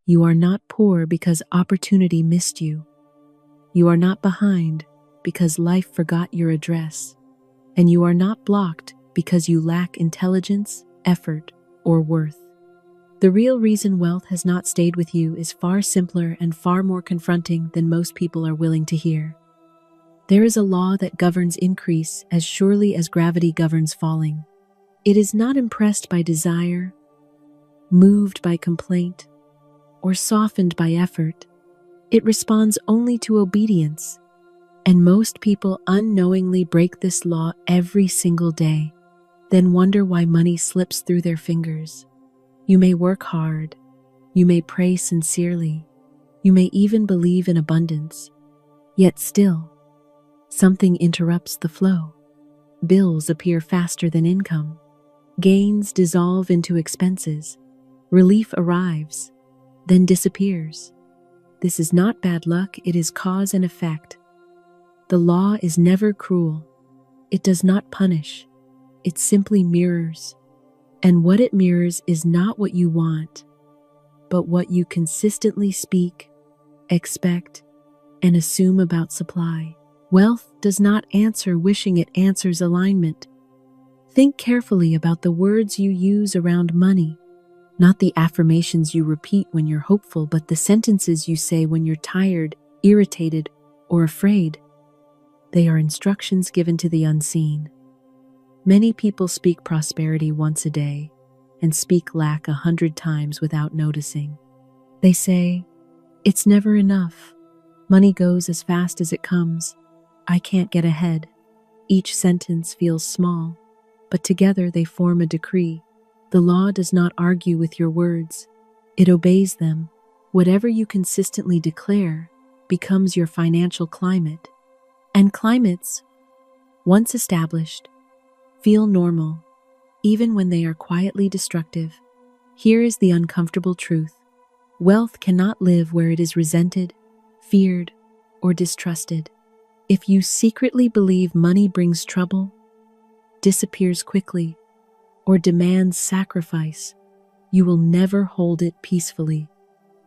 You are not poor because opportunity missed you. You are not behind because life forgot your address. And you are not blocked because you lack intelligence, effort, or worth. The real reason wealth has not stayed with you is far simpler and far more confronting than most people are willing to hear. There is a law that governs increase as surely as gravity governs falling. It is not impressed by desire, moved by complaint, or softened by effort. It responds only to obedience. And most people unknowingly break this law every single day, then wonder why money slips through their fingers. You may work hard, you may pray sincerely, you may even believe in abundance, yet still, something interrupts the flow. Bills appear faster than income. Gains dissolve into expenses. Relief arrives, then disappears. This is not bad luck, it is cause and effect. The law is never cruel. It does not punish. It simply mirrors. And what it mirrors is not what you want, but what you consistently speak, expect, and assume about supply. Wealth does not answer wishing, it answers alignment. Think carefully about the words you use around money, not the affirmations you repeat when you're hopeful, but the sentences you say when you're tired, irritated, or afraid. They are instructions given to the unseen. Many people speak prosperity once a day and speak lack 100 times without noticing. They say, "It's never enough. Money goes as fast as it comes. I can't get ahead." Each sentence feels small, but together they form a decree. The law does not argue with your words. It obeys them. Whatever you consistently declare becomes your financial climate. And climates, once established, feel normal, even when they are quietly destructive. Here is the uncomfortable truth. Wealth cannot live where it is resented, feared, or distrusted. If you secretly believe money brings trouble, disappears quickly, or demands sacrifice, you will never hold it peacefully.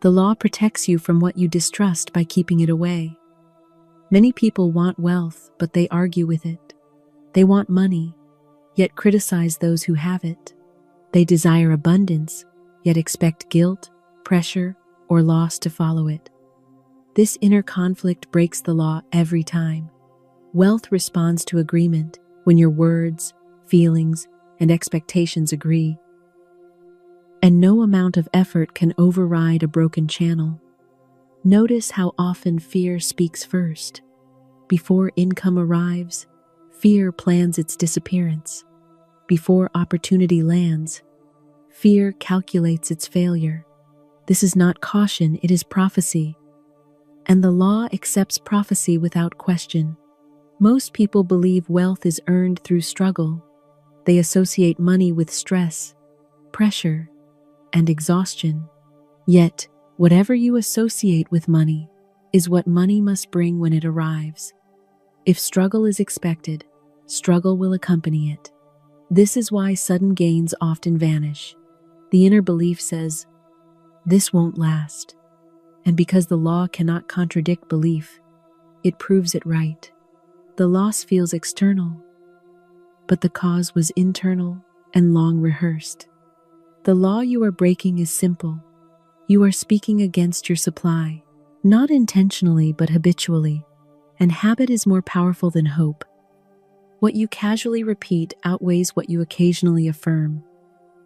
The law protects you from what you distrust by keeping it away. Many people want wealth, but they argue with it. They want money, yet criticize those who have it. They desire abundance, yet expect guilt, pressure, or loss to follow it. This inner conflict breaks the law every time. Wealth responds to agreement when your words, feelings, and expectations agree. And no amount of effort can override a broken channel. Notice how often fear speaks first. Before income arrives, fear plans its disappearance. Before opportunity lands, fear calculates its failure. This is not caution, it is prophecy. And the law accepts prophecy without question. Most people believe wealth is earned through struggle. They associate money with stress, pressure, and exhaustion. Yet, whatever you associate with money is what money must bring when it arrives. If struggle is expected, struggle will accompany it. This is why sudden gains often vanish. The inner belief says, "This won't last." And because the law cannot contradict belief, it proves it right. The loss feels external, but the cause was internal and long rehearsed. The law you are breaking is simple. You are speaking against your supply, not intentionally but habitually, and habit is more powerful than hope. What you casually repeat outweighs what you occasionally affirm.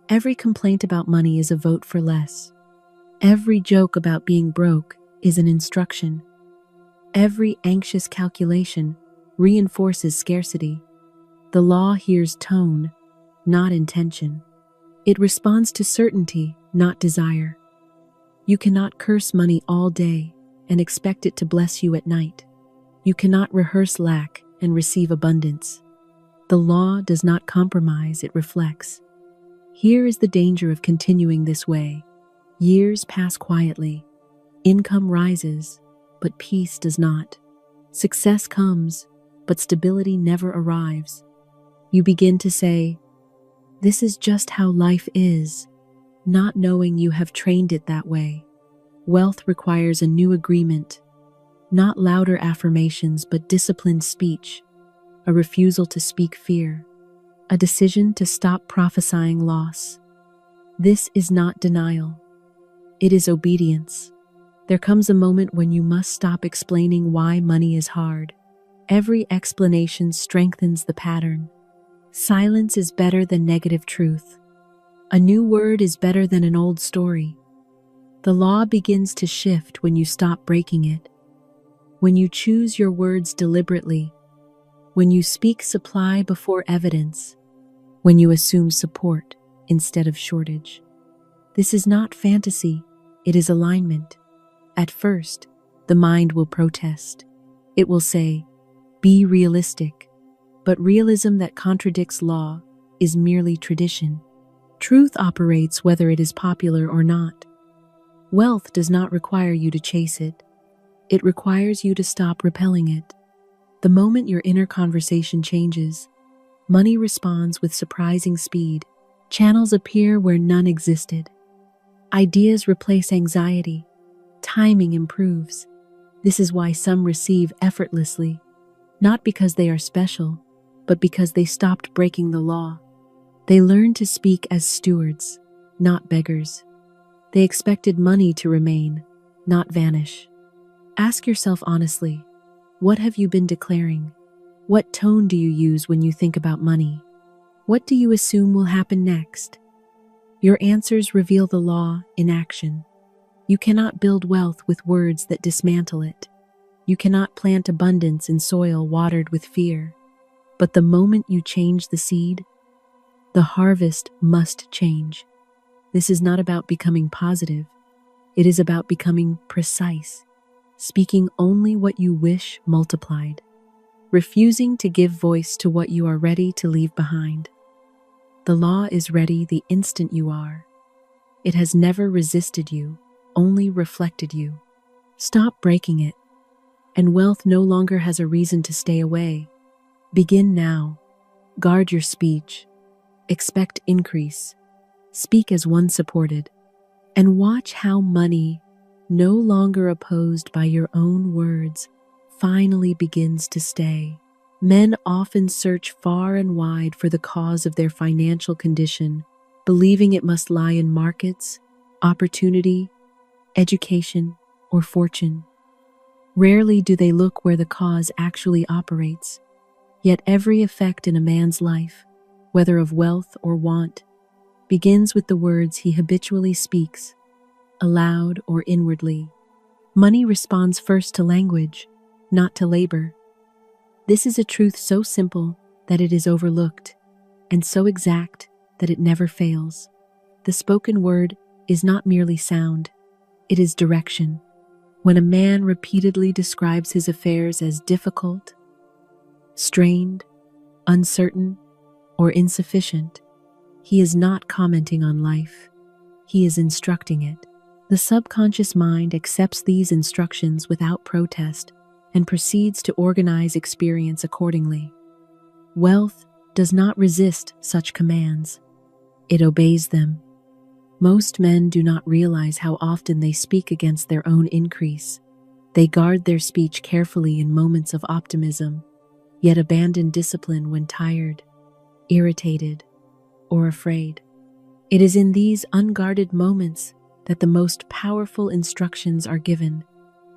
Every complaint about money is a vote for less. Every joke about being broke is an instruction. Every anxious calculation reinforces scarcity. The law hears tone, not intention. It responds to certainty, not desire. You cannot curse money all day and expect it to bless you at night. You cannot rehearse lack and receive abundance. The law does not compromise, it reflects. Here is the danger of continuing this way. Years pass quietly. Income rises, but peace does not. Success comes, but stability never arrives. You begin to say, "This is just how life is," not knowing you have trained it that way. Wealth requires a new agreement, not louder affirmations but disciplined speech, a refusal to speak fear, a decision to stop prophesying loss. This is not denial. It is obedience. There comes a moment when you must stop explaining why money is hard. Every explanation strengthens the pattern. Silence is better than negative truth. A new word is better than an old story. The law begins to shift when you stop breaking it. When you choose your words deliberately, when you speak supply before evidence, when you assume support instead of shortage. This is not fantasy, it is alignment. At first, the mind will protest. It will say, "Be realistic." But realism that contradicts law is merely tradition. Truth operates whether it is popular or not. Wealth does not require you to chase it. It requires you to stop repelling it. The moment your inner conversation changes, money responds with surprising speed. Channels appear where none existed. Ideas replace anxiety. Timing improves. This is why some receive effortlessly, not because they are special, but because they stopped breaking the law. They learned to speak as stewards, not beggars. They expected money to remain, not vanish. Ask yourself honestly, what have you been declaring? What tone do you use when you think about money? What do you assume will happen next? Your answers reveal the law in action. You cannot build wealth with words that dismantle it. You cannot plant abundance in soil watered with fear. But the moment you change the seed, the harvest must change. This is not about becoming positive. It is about becoming precise, speaking only what you wish multiplied, refusing to give voice to what you are ready to leave behind. The law is ready the instant you are. It has never resisted you, only reflected you. Stop breaking it, and wealth no longer has a reason to stay away. Begin now. Guard your speech. Expect increase. Speak as one supported. And watch how money, no longer opposed by your own words, finally begins to stay. Men often search far and wide for the cause of their financial condition, believing it must lie in markets, opportunity, education, or fortune. Rarely do they look where the cause actually operates. Yet every effect in a man's life, whether of wealth or want, begins with the words he habitually speaks, aloud or inwardly. Money responds first to language, not to labor. This is a truth so simple that it is overlooked, and so exact that it never fails. The spoken word is not merely sound, it is direction. When a man repeatedly describes his affairs as difficult, strained, uncertain, or insufficient, he is not commenting on life. He is instructing it. The subconscious mind accepts these instructions without protest and proceeds to organize experience accordingly. Wealth does not resist such commands. It obeys them. Most men do not realize how often they speak against their own increase. They guard their speech carefully in moments of optimism, yet abandon discipline when tired, irritated, or afraid. It is in these unguarded moments that the most powerful instructions are given.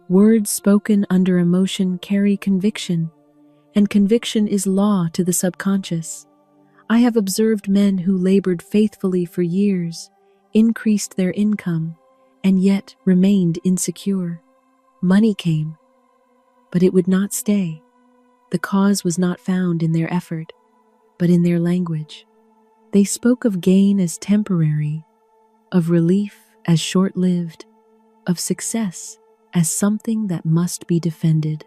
Words spoken under emotion carry conviction, and conviction is law to the subconscious. I have observed men who labored faithfully for years, increased their income, and yet remained insecure. Money came, but it would not stay. The cause was not found in their effort, but in their language. They spoke of gain as temporary, of relief as short-lived, of success as something that must be defended.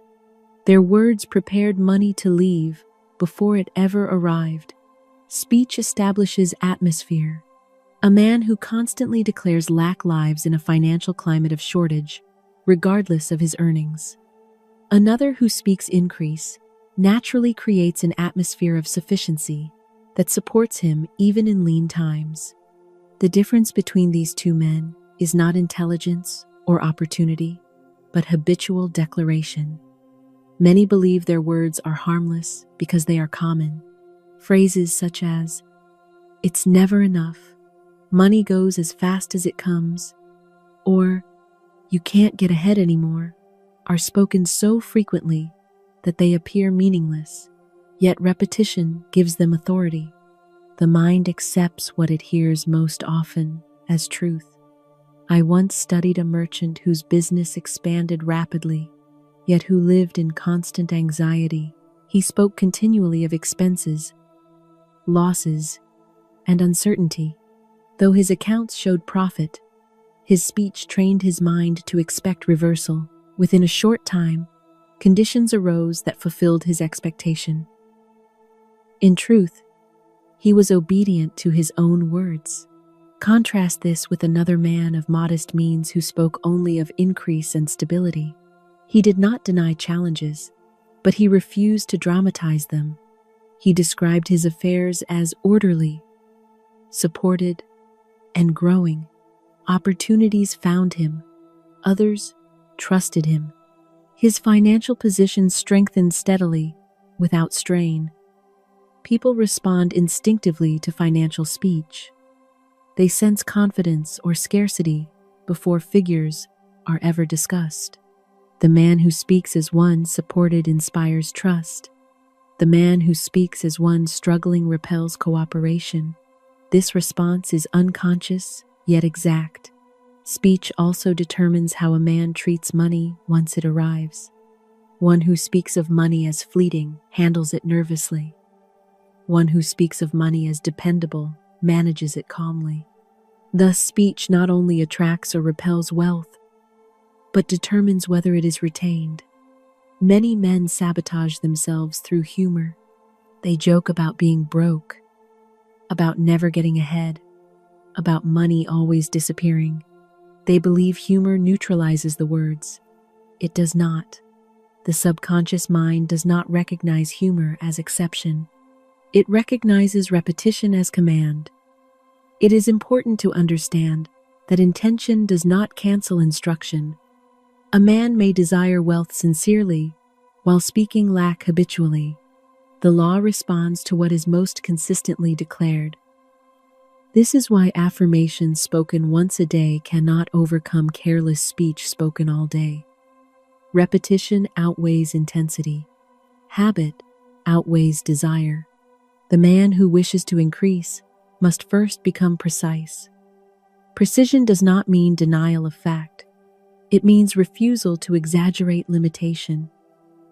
Their words prepared money to leave before it ever arrived. Speech establishes atmosphere. A man who constantly declares lack lives in a financial climate of shortage, regardless of his earnings. Another who speaks increase naturally creates an atmosphere of sufficiency that supports him even in lean times. The difference between these two men is not intelligence or opportunity, but habitual declaration. Many believe their words are harmless because they are common. Phrases such as, "It's never enough," "Money goes as fast as it comes," or "You can't get ahead anymore," are spoken so frequently that they appear meaningless, yet repetition gives them authority. The mind accepts what it hears most often as truth. I once studied a merchant whose business expanded rapidly, yet who lived in constant anxiety. He spoke continually of expenses, losses, and uncertainty. Though his accounts showed profit, his speech trained his mind to expect reversal. Within a short time, conditions arose that fulfilled his expectation. In truth, he was obedient to his own words. Contrast this with another man of modest means who spoke only of increase and stability. He did not deny challenges, but he refused to dramatize them. He described his affairs as orderly, supported, and growing. Opportunities found him. Others trusted him. His financial position strengthened steadily, without strain. People respond instinctively to financial speech. They sense confidence or scarcity before figures are ever discussed. The man who speaks as one supported inspires trust. The man who speaks as one struggling repels cooperation. This response is unconscious, yet exact. Speech also determines how a man treats money once it arrives. One who speaks of money as fleeting handles it nervously. One who speaks of money as dependable manages it calmly. Thus, speech not only attracts or repels wealth, but determines whether it is retained. Many men sabotage themselves through humor. They joke about being broke, about never getting ahead, about money always disappearing. They believe humor neutralizes the words. It does not. The subconscious mind does not recognize humor as exception. It recognizes repetition as command. It is important to understand that intention does not cancel instruction. A man may desire wealth sincerely while speaking lack habitually. The law responds to what is most consistently declared. This is why affirmations spoken once a day cannot overcome careless speech spoken all day. Repetition outweighs intensity. Habit outweighs desire. The man who wishes to increase must first become precise. Precision does not mean denial of fact. It means refusal to exaggerate limitation.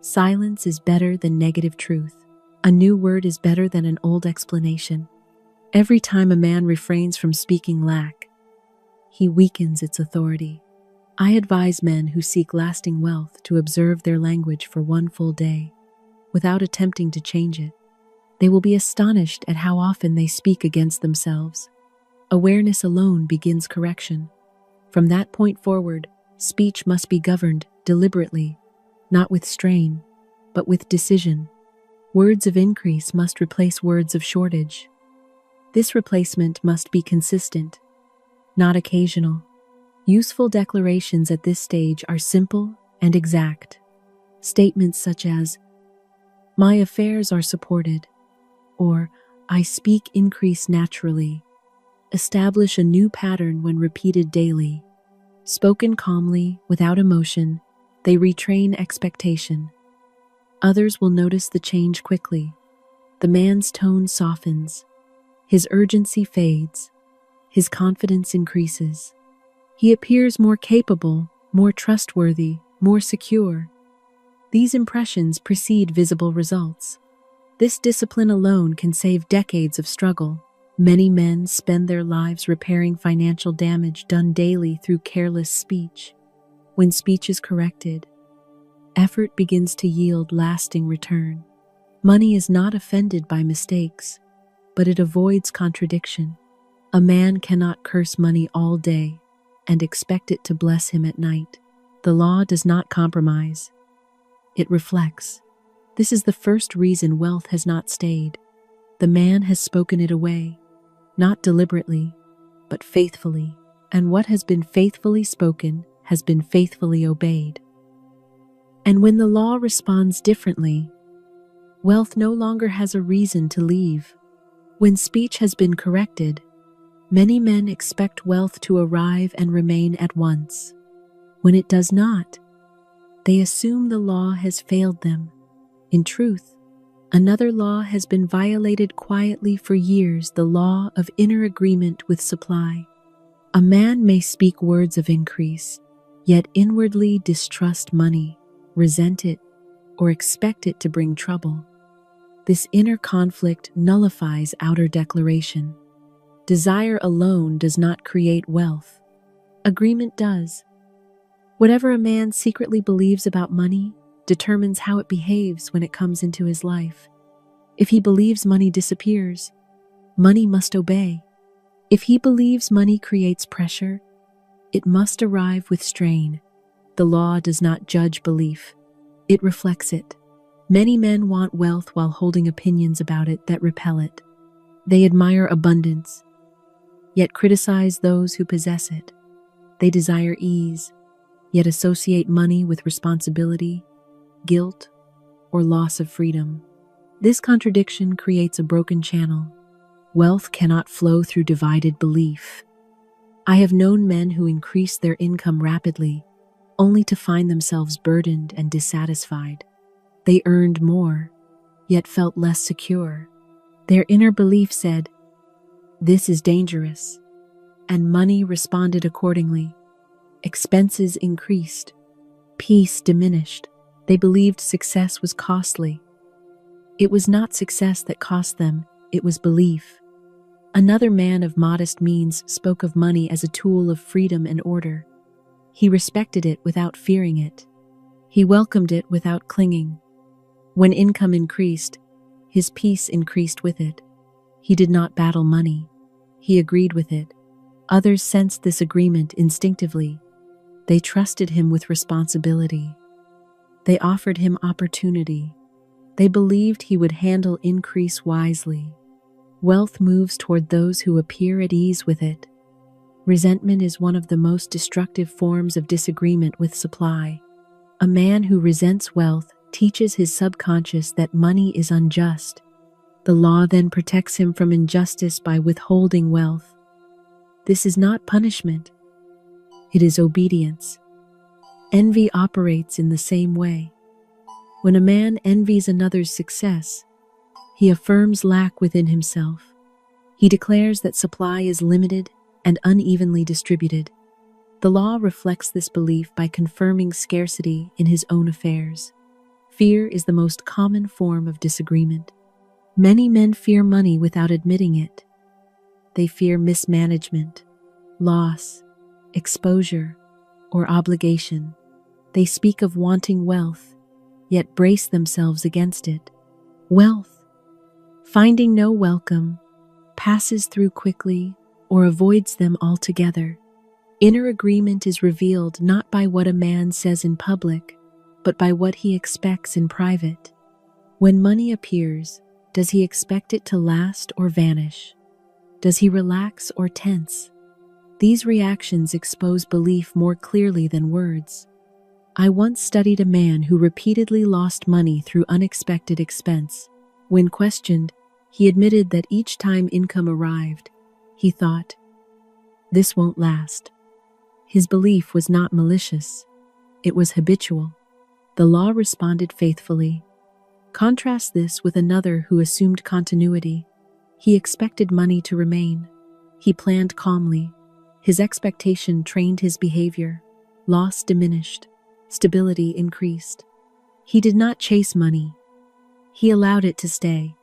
Silence is better than negative truth. A new word is better than an old explanation. Every time a man refrains from speaking lack, he weakens its authority. I advise men who seek lasting wealth to observe their language for one full day, without attempting to change it. They will be astonished at how often they speak against themselves. Awareness alone begins correction. From that point forward, speech must be governed deliberately, not with strain, but with decision. Words of increase must replace words of shortage. This replacement must be consistent, not occasional. Useful declarations at this stage are simple and exact. Statements such as, "My affairs are supported," or "I speak increase naturally," establish a new pattern when repeated daily. Spoken calmly, without emotion, they retrain expectation. Others will notice the change quickly. The man's tone softens. His urgency fades. His confidence increases. He appears more capable, more trustworthy, more secure. These impressions precede visible results. This discipline alone can save decades of struggle. Many men spend their lives repairing financial damage done daily through careless speech. When speech is corrected, effort begins to yield lasting return. Money is not offended by mistakes, but it avoids contradiction. A man cannot curse money all day and expect it to bless him at night. The law does not compromise. It reflects. This is the first reason wealth has not stayed. The man has spoken it away, not deliberately, but faithfully. And what has been faithfully spoken has been faithfully obeyed. And when the law responds differently, wealth no longer has a reason to leave. When speech has been corrected, many men expect wealth to arrive and remain at once. When it does not, they assume the law has failed them. In truth, another law has been violated quietly for years, the law of inner agreement with supply. A man may speak words of increase, yet inwardly distrust money, resent it, or expect it to bring trouble. This inner conflict nullifies outer declaration. Desire alone does not create wealth. Agreement does. Whatever a man secretly believes about money determines how it behaves when it comes into his life. If he believes money disappears, money must obey. If he believes money creates pressure, it must arrive with strain. The law does not judge belief, it reflects it. Many men want wealth while holding opinions about it that repel it. They admire abundance, yet criticize those who possess it. They desire ease, yet associate money with responsibility, guilt, or loss of freedom. This contradiction creates a broken channel. Wealth cannot flow through divided belief. I have known men who increased their income rapidly, only to find themselves burdened and dissatisfied. They earned more, yet felt less secure. Their inner belief said, "This is dangerous," and money responded accordingly. Expenses increased, peace diminished. They believed success was costly. It was not success that cost them, it was belief. Another man of modest means spoke of money as a tool of freedom and order. He respected it without fearing it. He welcomed it without clinging. When income increased, his peace increased with it. He did not battle money. He agreed with it. Others sensed this agreement instinctively. They trusted him with responsibility. They offered him opportunity. They believed he would handle increase wisely. Wealth moves toward those who appear at ease with it. Resentment is one of the most destructive forms of disagreement with supply. A man who resents wealth teaches his subconscious that money is unjust. The law then protects him from injustice by withholding wealth. This is not punishment. It is obedience. Envy operates in the same way. When a man envies another's success, he affirms lack within himself. He declares that supply is limited and unevenly distributed. The law reflects this belief by confirming scarcity in his own affairs. Fear is the most common form of disagreement. Many men fear money without admitting it. They fear mismanagement, loss, exposure, or obligation. They speak of wanting wealth, yet brace themselves against it. Wealth, finding no welcome, passes through quickly or avoids them altogether. Inner agreement is revealed not by what a man says in public, but by what he expects in private. When money appears, does he expect it to last or vanish? Does he relax or tense? These reactions expose belief more clearly than words. I once studied a man who repeatedly lost money through unexpected expense. When questioned, he admitted that each time income arrived, he thought, "This won't last." His belief was not malicious, it was habitual. The law responded faithfully. Contrast this with another who assumed continuity. He expected money to remain. He planned calmly. His expectation trained his behavior. Loss diminished. Stability increased. He did not chase money. He allowed it to stay.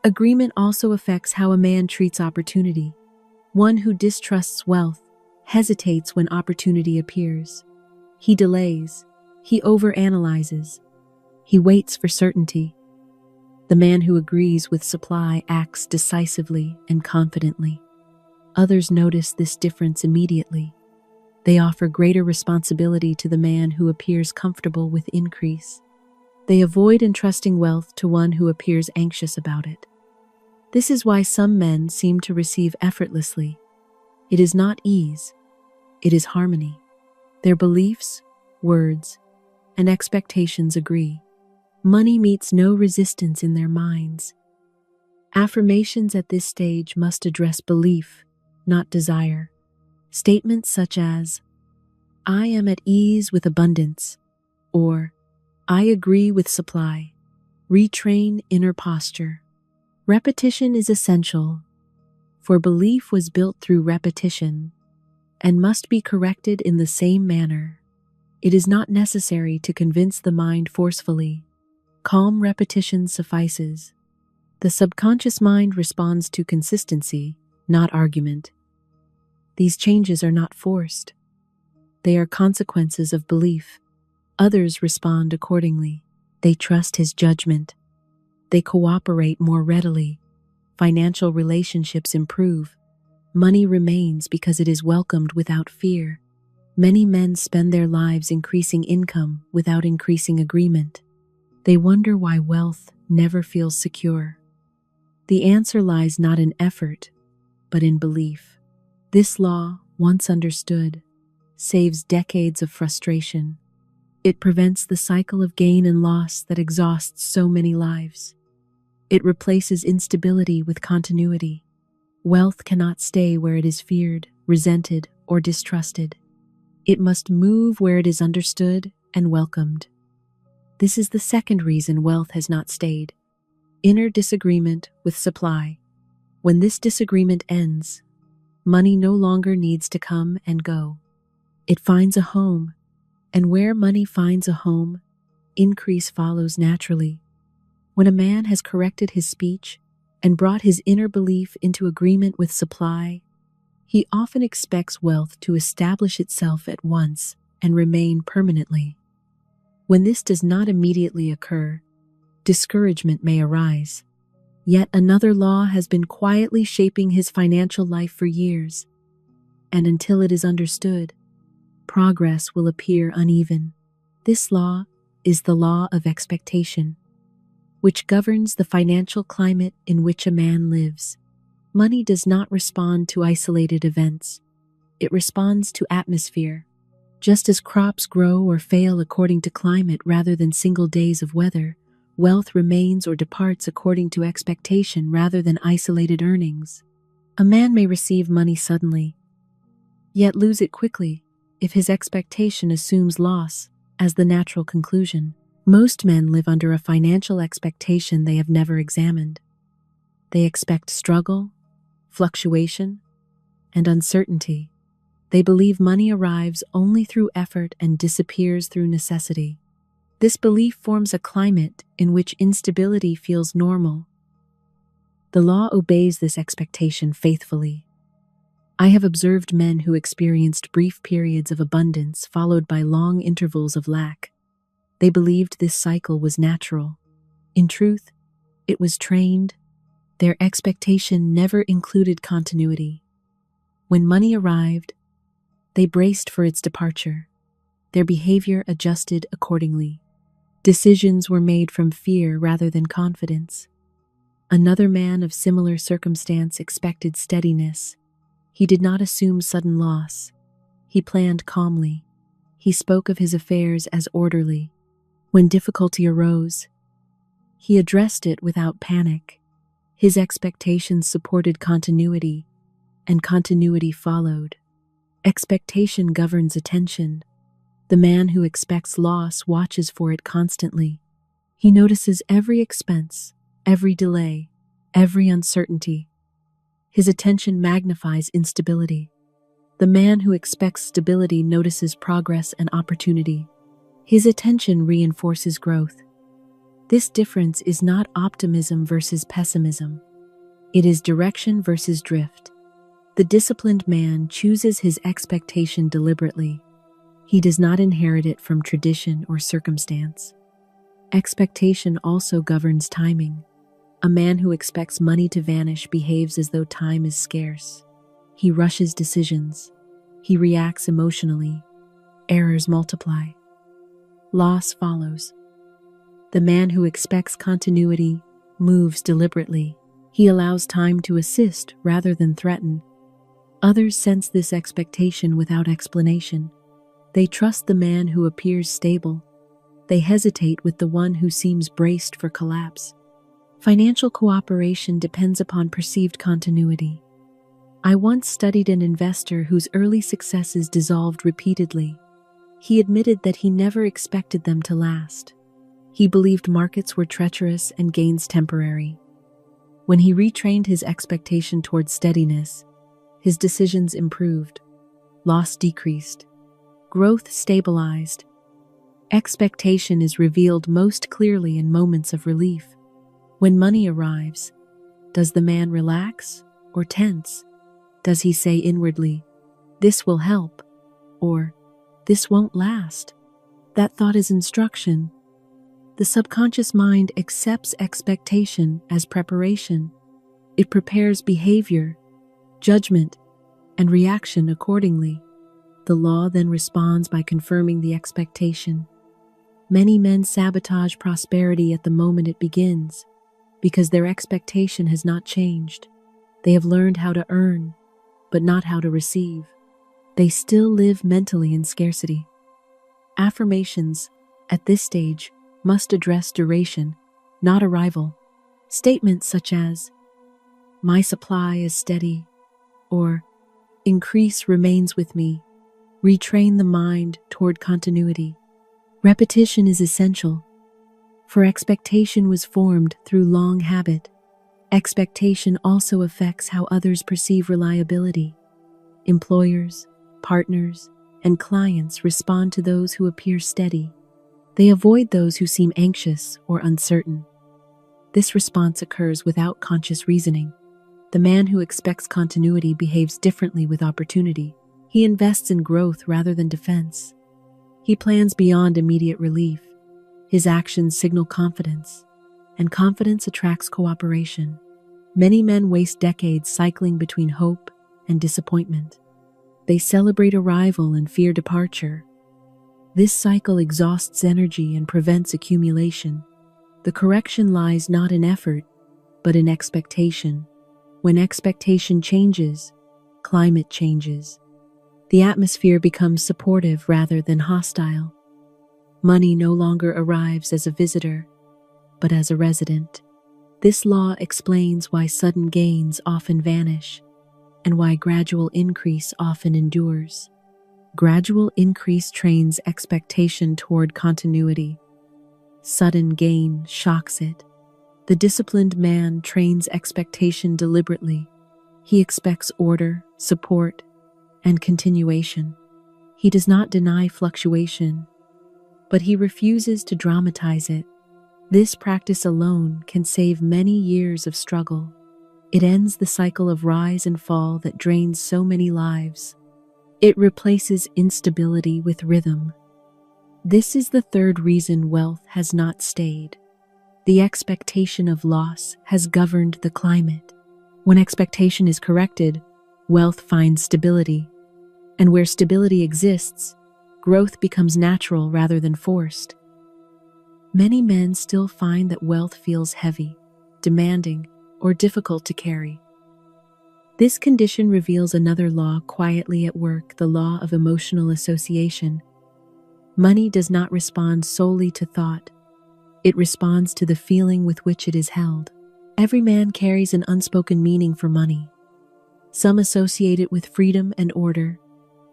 Agreement also affects how a man treats opportunity. One who distrusts wealth hesitates when opportunity appears. He delays. He overanalyzes. He waits for certainty. The man who agrees with supply acts decisively and confidently. Others notice this difference immediately. They offer greater responsibility to the man who appears comfortable with increase. They avoid entrusting wealth to one who appears anxious about it. This is why some men seem to receive effortlessly. It is not ease, it is harmony. Their beliefs, words, and expectations agree. Money meets no resistance in their minds. Affirmations at this stage must address belief, not desire. Statements such as, "I am at ease with abundance," or "I agree with supply," retrain inner posture. Repetition is essential, for belief was built through repetition and must be corrected in the same manner. It is not necessary to convince the mind forcefully. Calm repetition suffices. The subconscious mind responds to consistency, not argument. These changes are not forced. They are consequences of belief. Others respond accordingly. They trust his judgment. They cooperate more readily. Financial relationships improve. Money remains because it is welcomed without fear. Many men spend their lives increasing income without increasing agreement. They wonder why wealth never feels secure. The answer lies not in effort, but in belief. This law, once understood, saves decades of frustration. It prevents the cycle of gain and loss that exhausts so many lives. It replaces instability with continuity. Wealth cannot stay where it is feared, resented, or distrusted. It must move where it is understood and welcomed. This is the second reason wealth has not stayed. Inner disagreement with supply. When this disagreement ends, money no longer needs to come and go. It finds a home, and where money finds a home, increase follows naturally. When a man has corrected his speech and brought his inner belief into agreement with supply, he often expects wealth to establish itself at once and remain permanently. When this does not immediately occur, discouragement may arise. Yet another law has been quietly shaping his financial life for years, and until it is understood, progress will appear uneven. This law is the law of expectation, which governs the financial climate in which a man lives. Money does not respond to isolated events. It responds to atmosphere. Just as crops grow or fail according to climate rather than single days of weather, wealth remains or departs according to expectation rather than isolated earnings. A man may receive money suddenly, yet lose it quickly if his expectation assumes loss as the natural conclusion. Most men live under a financial expectation they have never examined. They expect struggle, fluctuation, and uncertainty. They believe money arrives only through effort and disappears through necessity. This belief forms a climate in which instability feels normal. The law obeys this expectation faithfully. I have observed men who experienced brief periods of abundance followed by long intervals of lack. They believed this cycle was natural. In truth, it was trained. Their expectation never included continuity. When money arrived, they braced for its departure. Their behavior adjusted accordingly. Decisions were made from fear rather than confidence. Another man of similar circumstance expected steadiness. He did not assume sudden loss. He planned calmly. He spoke of his affairs as orderly. When difficulty arose, he addressed it without panic. His expectations supported continuity, and continuity followed. Expectation governs attention. The man who expects loss watches for it constantly. He notices every expense, every delay, every uncertainty. His attention magnifies instability. The man who expects stability notices progress and opportunity. His attention reinforces growth. This difference is not optimism versus pessimism. It is direction versus drift. The disciplined man chooses his expectation deliberately. He does not inherit it from tradition or circumstance. Expectation also governs timing. A man who expects money to vanish behaves as though time is scarce. He rushes decisions. He reacts emotionally. Errors multiply. Loss follows. The man who expects continuity moves deliberately. He allows time to assist rather than threaten. Others sense this expectation without explanation. They trust the man who appears stable. They hesitate with the one who seems braced for collapse. Financial cooperation depends upon perceived continuity. I once studied an investor whose early successes dissolved repeatedly. He admitted that he never expected them to last. He believed markets were treacherous and gains temporary. When he retrained his expectation toward steadiness, his decisions improved, loss decreased, growth stabilized. Expectation is revealed most clearly in moments of relief. When money arrives, does the man relax or tense? Does he say inwardly, "This will help," or "This won't last"? That thought is instruction. The subconscious mind accepts expectation as preparation. It prepares behavior, judgment, and reaction accordingly. The law then responds by confirming the expectation. Many men sabotage prosperity at the moment it begins because their expectation has not changed. They have learned how to earn, but not how to receive. They still live mentally in scarcity. Affirmations, at this stage, must address duration, not arrival. Statements such as, "My supply is steady," or "Increase remains with me," retrain the mind toward continuity. Repetition is essential, for expectation was formed through long habit. Expectation also affects how others perceive reliability. Employers, partners, and clients respond to those who appear steady. They avoid those who seem anxious or uncertain. This response occurs without conscious reasoning. The man who expects continuity behaves differently with opportunity. He invests in growth rather than defense. He plans beyond immediate relief. His actions signal confidence, and confidence attracts cooperation. Many men waste decades cycling between hope and disappointment. They celebrate arrival and fear departure. This cycle exhausts energy and prevents accumulation. The correction lies not in effort, but in expectation. When expectation changes, climate changes. The atmosphere becomes supportive rather than hostile. Money no longer arrives as a visitor, but as a resident. This law explains why sudden gains often vanish and why gradual increase often endures. Gradual increase trains expectation toward continuity. Sudden gain shocks it. The disciplined man trains expectation deliberately. He expects order, support, and continuation. He does not deny fluctuation, but he refuses to dramatize it. This practice alone can save many years of struggle. It ends the cycle of rise and fall that drains so many lives. It replaces instability with rhythm. This is the third reason wealth has not stayed. The expectation of loss has governed the climate. When expectation is corrected, wealth finds stability. And where stability exists, growth becomes natural rather than forced. Many men still find that wealth feels heavy, demanding, or difficult to carry. This condition reveals another law quietly at work, the law of emotional association. Money does not respond solely to thought. It responds to the feeling with which it is held. Every man carries an unspoken meaning for money. Some associate it with freedom and order.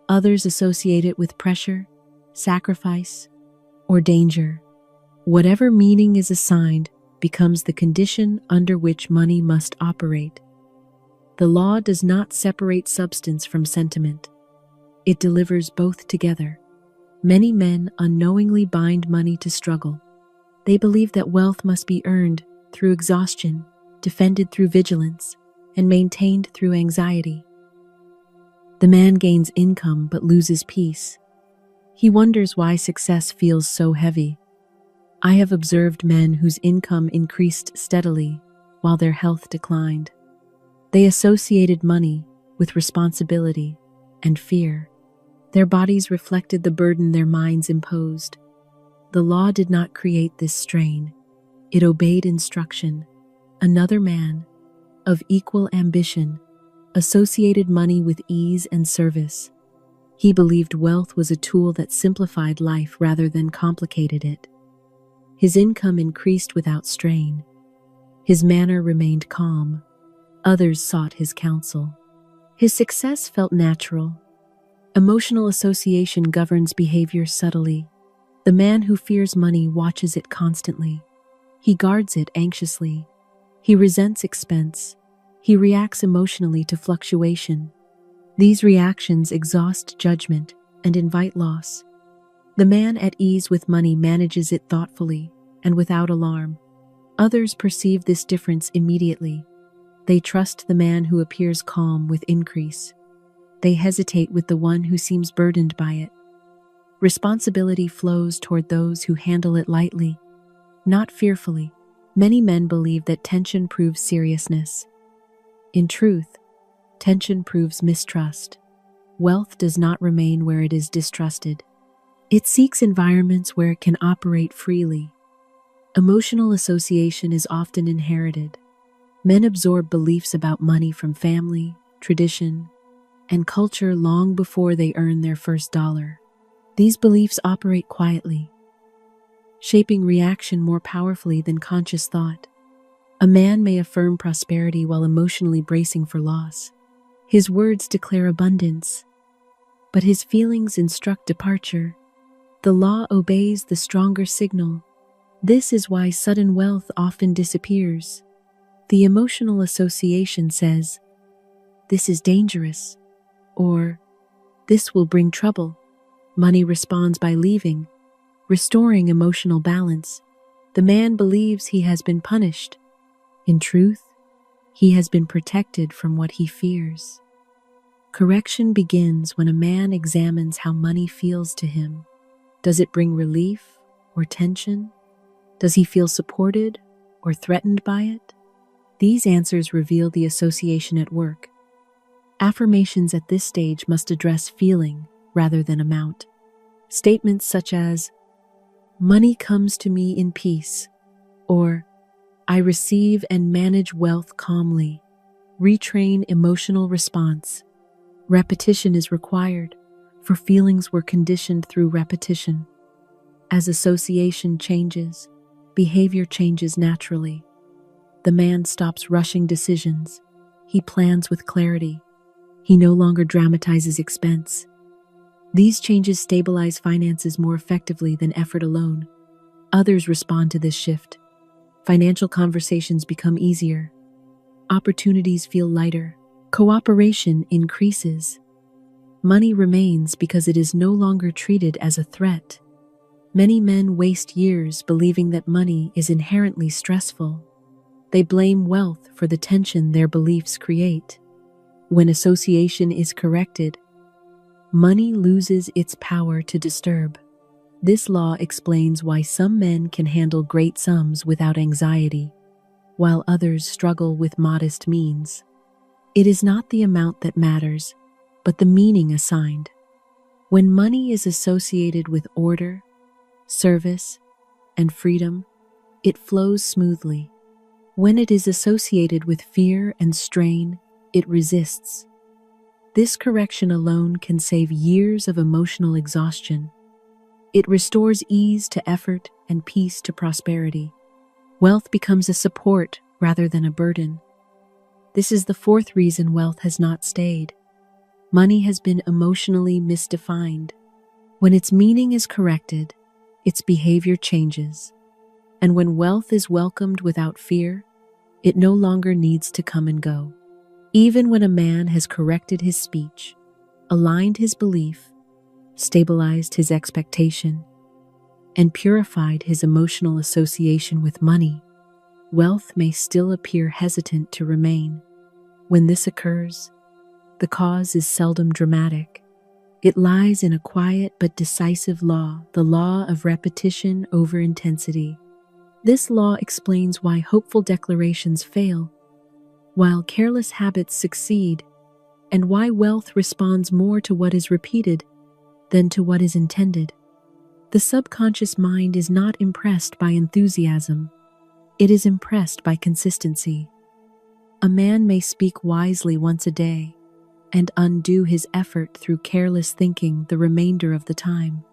Others associate it with pressure, sacrifice, or danger. Whatever meaning is assigned becomes the condition under which money must operate. The law does not separate substance from sentiment. It delivers both together. Many men unknowingly bind money to struggle. They believe that wealth must be earned through exhaustion, defended through vigilance, and maintained through anxiety. The man gains income but loses peace. He wonders why success feels so heavy. I have observed men whose income increased steadily while their health declined. They associated money with responsibility and fear. Their bodies reflected the burden their minds imposed. The law did not create this strain. It obeyed instruction. Another man, of equal ambition, associated money with ease and service. He believed wealth was a tool that simplified life rather than complicated it. His income increased without strain. His manner remained calm. Others sought his counsel. His success felt natural. Emotional association governs behavior subtly. The man who fears money watches it constantly. He guards it anxiously. He resents expense. He reacts emotionally to fluctuation. These reactions exhaust judgment and invite loss. The man at ease with money manages it thoughtfully and without alarm. Others perceive this difference immediately. They trust the man who appears calm with increase. They hesitate with the one who seems burdened by it. Responsibility flows toward those who handle it lightly, not fearfully. Many men believe that tension proves seriousness. In truth, tension proves mistrust. Wealth does not remain where it is distrusted. It seeks environments where it can operate freely. Emotional association is often inherited. Men absorb beliefs about money from family, tradition, and culture long before they earn their first dollar. These beliefs operate quietly, shaping reaction more powerfully than conscious thought. A man may affirm prosperity while emotionally bracing for loss. His words declare abundance, but his feelings instruct departure. The law obeys the stronger signal. This is why sudden wealth often disappears. The emotional association says, "This is dangerous," or "This will bring trouble." Money responds by leaving, restoring emotional balance. The man believes he has been punished. In truth, he has been protected from what he fears. Correction begins when a man examines how money feels to him. Does it bring relief or tension? Does he feel supported or threatened by it? These answers reveal the association at work. Affirmations at this stage must address feeling rather than amount. Statements such as, "Money comes to me in peace," or "I receive and manage wealth calmly," retrain emotional response. Repetition is required, for feelings were conditioned through repetition. As association changes, behavior changes naturally. The man stops rushing decisions. He plans with clarity. He no longer dramatizes expense. These changes stabilize finances more effectively than effort alone. Others respond to this shift. Financial conversations become easier. Opportunities feel lighter. Cooperation increases. Money remains because it is no longer treated as a threat. Many men waste years believing that money is inherently stressful. They blame wealth for the tension their beliefs create. When association is corrected, money loses its power to disturb. This law explains why some men can handle great sums without anxiety, while others struggle with modest means. It is not the amount that matters, but the meaning assigned. When money is associated with order, service, and freedom, it flows smoothly. When it is associated with fear and strain, it resists. This correction alone can save years of emotional exhaustion. It restores ease to effort and peace to prosperity. Wealth becomes a support rather than a burden. This is the fourth reason wealth has not stayed. Money has been emotionally misdefined. When its meaning is corrected, its behavior changes. And when wealth is welcomed without fear, it no longer needs to come and go. Even when a man has corrected his speech, aligned his belief, stabilized his expectation, and purified his emotional association with money, wealth may still appear hesitant to remain. When this occurs, the cause is seldom dramatic. It lies in a quiet but decisive law, the law of repetition over intensity. This law explains why hopeful declarations fail, while careless habits succeed, and why wealth responds more to what is repeated than to what is intended. The subconscious mind is not impressed by enthusiasm. It is impressed by consistency. A man may speak wisely once a day, and undo his effort through careless thinking the remainder of the time.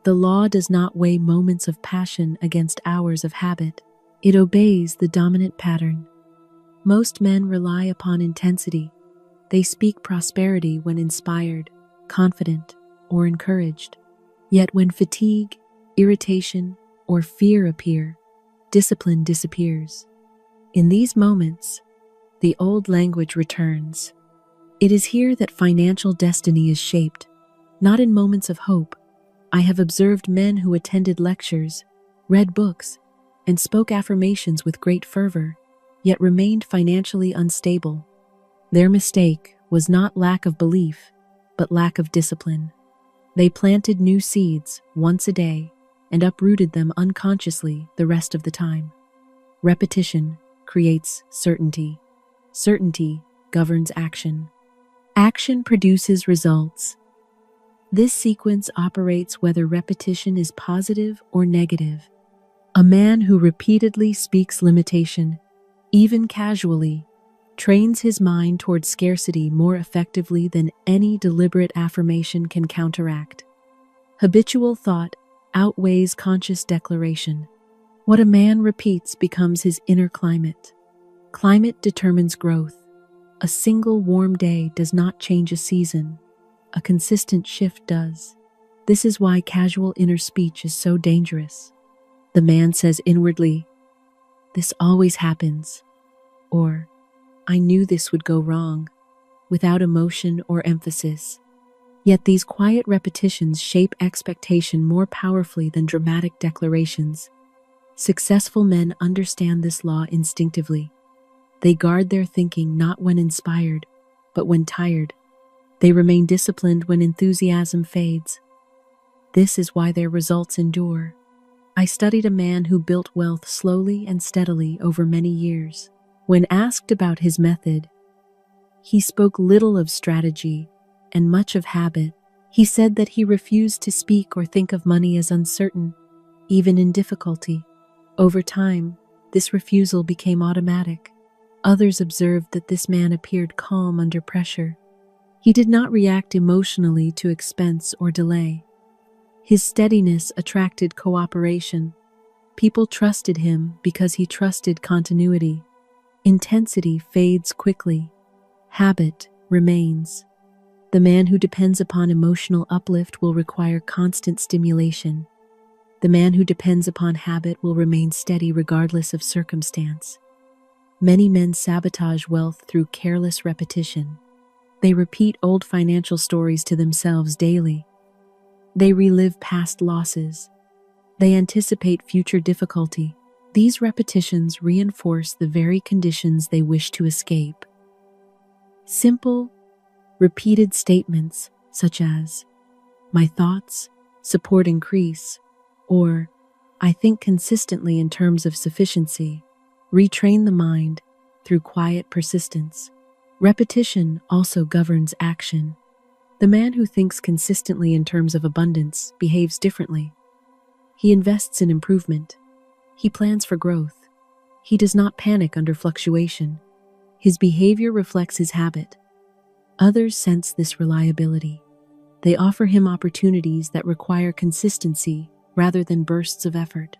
The law does not weigh moments of passion against hours of habit. It obeys the dominant pattern. Most men rely upon intensity. They speak prosperity when inspired, confident, or encouraged. Yet when fatigue, irritation, or fear appear, discipline disappears. In these moments, the old language returns. It is here that financial destiny is shaped, not in moments of hope. I have observed men who attended lectures, read books, and spoke affirmations with great fervor, yet remained financially unstable. Their mistake was not lack of belief, but lack of discipline. They planted new seeds once a day and uprooted them unconsciously the rest of the time. Repetition creates certainty. Certainty governs action. Action produces results. This sequence operates whether repetition is positive or negative. A man who repeatedly speaks limitation, even casually, trains his mind toward scarcity more effectively than any deliberate affirmation can counteract. Habitual thought outweighs conscious declaration. What a man repeats becomes his inner climate. Climate determines growth. A single warm day does not change a season. A consistent shift does. This is why casual inner speech is so dangerous. The man says inwardly, "This always happens," or "I knew this would go wrong," without emotion or emphasis. Yet these quiet repetitions shape expectation more powerfully than dramatic declarations. Successful men understand this law instinctively. They guard their thinking not when inspired, but when tired. They remain disciplined when enthusiasm fades. This is why their results endure. I studied a man who built wealth slowly and steadily over many years. When asked about his method, he spoke little of strategy and much of habit. He said that he refused to speak or think of money as uncertain, even in difficulty. Over time, this refusal became automatic. Others observed that this man appeared calm under pressure. He did not react emotionally to expense or delay. His steadiness attracted cooperation. People trusted him because he trusted continuity. Intensity fades quickly. Habit remains. The man who depends upon emotional uplift will require constant stimulation. The man who depends upon habit will remain steady regardless of circumstance. Many men sabotage wealth through careless repetition. They repeat old financial stories to themselves daily. They relive past losses. They anticipate future difficulty. These repetitions reinforce the very conditions they wish to escape. Simple, repeated statements such as, "My thoughts support increase," or "I think consistently in terms of sufficiency," retrain the mind through quiet persistence. Repetition also governs action. The man who thinks consistently in terms of abundance behaves differently. He invests in improvement. He plans for growth. He does not panic under fluctuation. His behavior reflects his habit. Others sense this reliability. They offer him opportunities that require consistency rather than bursts of effort.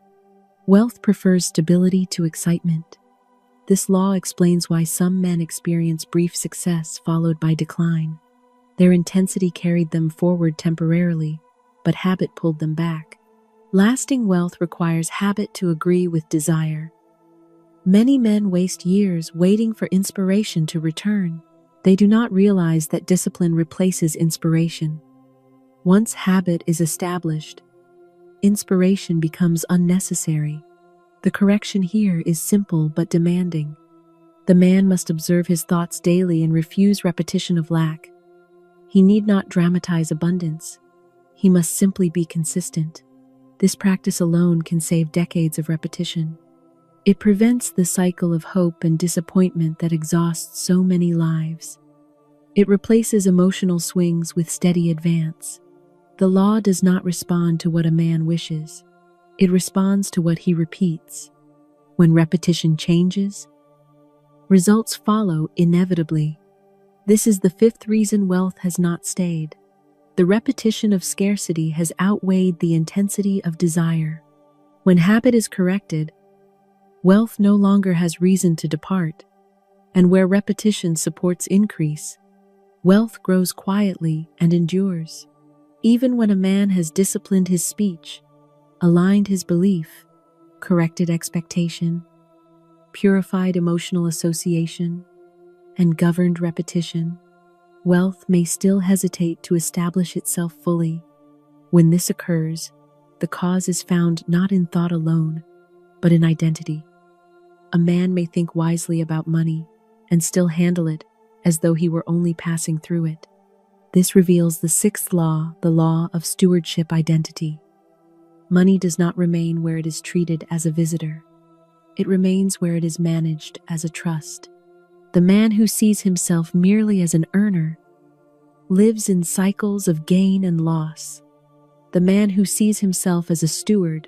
Wealth prefers stability to excitement. This law explains why some men experience brief success followed by decline. Their intensity carried them forward temporarily, but habit pulled them back. Lasting wealth requires habit to agree with desire. Many men waste years waiting for inspiration to return. They do not realize that discipline replaces inspiration. Once habit is established, inspiration becomes unnecessary. The correction here is simple but demanding. The man must observe his thoughts daily and refuse repetition of lack. He need not dramatize abundance. He must simply be consistent. This practice alone can save decades of repetition. It prevents the cycle of hope and disappointment that exhausts so many lives. It replaces emotional swings with steady advance. The law does not respond to what a man wishes. It responds to what he repeats. When repetition changes, results follow inevitably. This is the fifth reason wealth has not stayed. The repetition of scarcity has outweighed the intensity of desire. When habit is corrected, wealth no longer has reason to depart, and where repetition supports increase, wealth grows quietly and endures. Even when a man has disciplined his speech, aligned his belief, corrected expectation, purified emotional association, and governed repetition, wealth may still hesitate to establish itself fully. When this occurs, the cause is found not in thought alone, but in identity. A man may think wisely about money and still handle it as though he were only passing through it. This reveals the sixth law, the law of stewardship identity. Money does not remain where it is treated as a visitor. It remains where it is managed as a trust. The man who sees himself merely as an earner lives in cycles of gain and loss. The man who sees himself as a steward